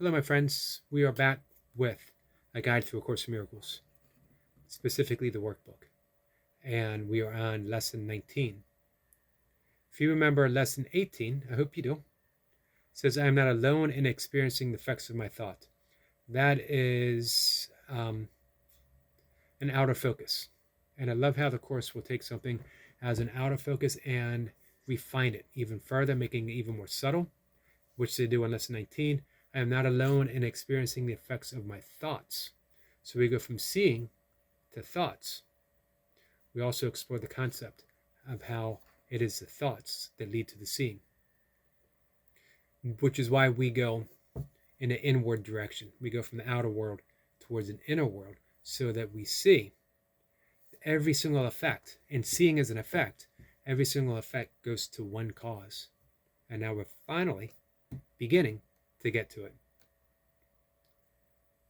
Hello, my friends. We are back with a guide through A Course in Miracles, specifically the workbook. And we are on lesson 19. If you remember lesson 18, I hope you do, it says, I am not alone in experiencing the effects of my thought. That is an outer focus. And I love how the Course will take something as an outer focus and refine it even further, making it even more subtle, which they do in lesson 19. I am not alone in experiencing the effects of my thoughts. So we go from seeing to thoughts. We also explore the concept of how it is the thoughts that lead to the seeing, which is why we go in an inward direction. We go from the outer world towards an inner world so that we see every single effect. And seeing as an effect, every single effect goes to one cause. And now we're finally beginning to get to it.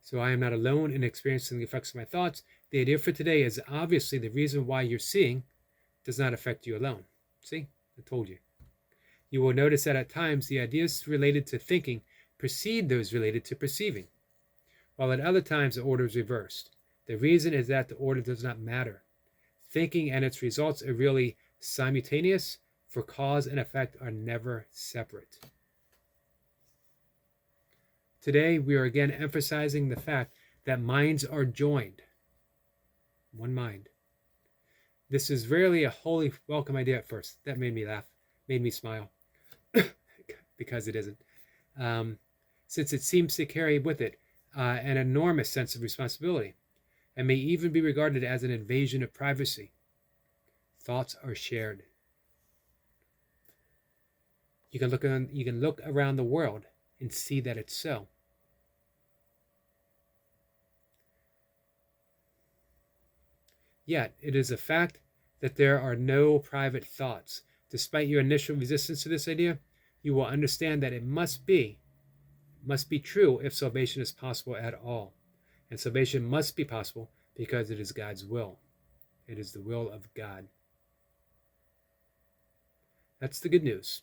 So I am not alone in experiencing the effects of my thoughts. The idea for today is obviously the reason why you're seeing does not affect you alone. See, I told you. You will notice that at times the ideas related to thinking precede those related to perceiving, while at other times the order is reversed. The reason is that the order does not matter. Thinking and its results are really simultaneous, for cause and effect are never separate. Today, we are again emphasizing the fact that minds are joined. One mind. This is rarely a wholly welcome idea at first. That made me laugh, made me smile, because it isn't. Since it seems to carry with it an enormous sense of responsibility, and may even be regarded as an invasion of privacy. Thoughts are shared. You can look around the world and see that it's so. Yet, it is a fact that there are no private thoughts. Despite your initial resistance to this idea, you will understand that it must be true if salvation is possible at all. And salvation must be possible because it is God's will. It is the will of God. That's the good news.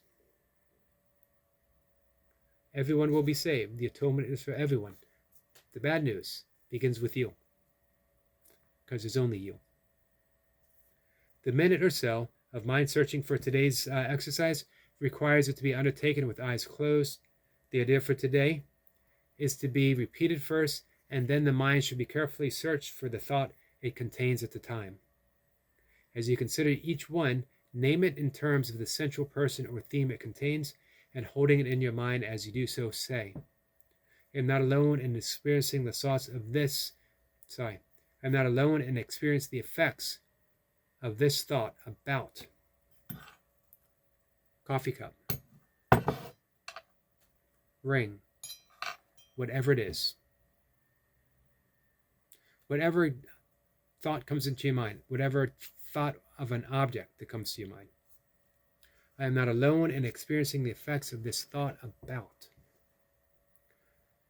Everyone will be saved. The atonement is for everyone. The bad news begins with you, because there's only you. The minute or so of mind searching for today's exercise requires it to be undertaken with eyes closed. The idea for today is to be repeated first, and then the mind should be carefully searched for the thought it contains at the time. As you consider each one, name it in terms of the central person or theme it contains, and holding it in your mind as you do so, say, I am not alone in experiencing the thoughts of this. I am not alone in experiencing the effects of this thought about coffee cup, ring, whatever it is. Whatever thought comes into your mind, whatever thought of an object that comes to your mind. I am not alone in experiencing the effects of this thought about.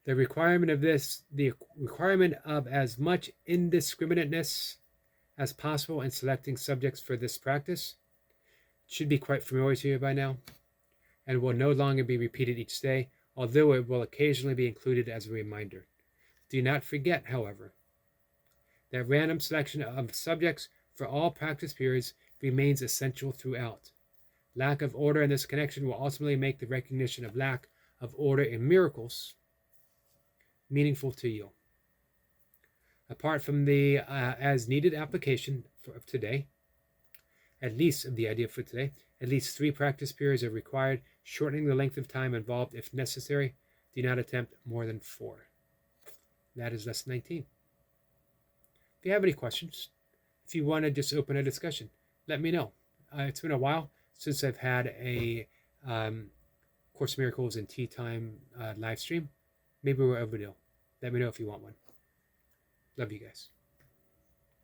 The requirement of as much indiscriminateness as possible in selecting subjects for this practice should be quite familiar to you by now, and will no longer be repeated each day, although it will occasionally be included as a reminder. Do not forget, however, that random selection of subjects for all practice periods remains essential throughout. Lack of order in this connection will ultimately make the recognition of lack of order in miracles meaningful to you. Apart from the as-needed application of today, at least of the idea for today, at least 3 practice periods are required, shortening the length of time involved if necessary. Do not attempt more than 4. That is lesson 19. If you have any questions, if you want to just open a discussion, let me know. It's been a while since I've had a Course in Miracles and Tea Time live stream. Maybe we're overdue. Let me know if you want one. Love you guys.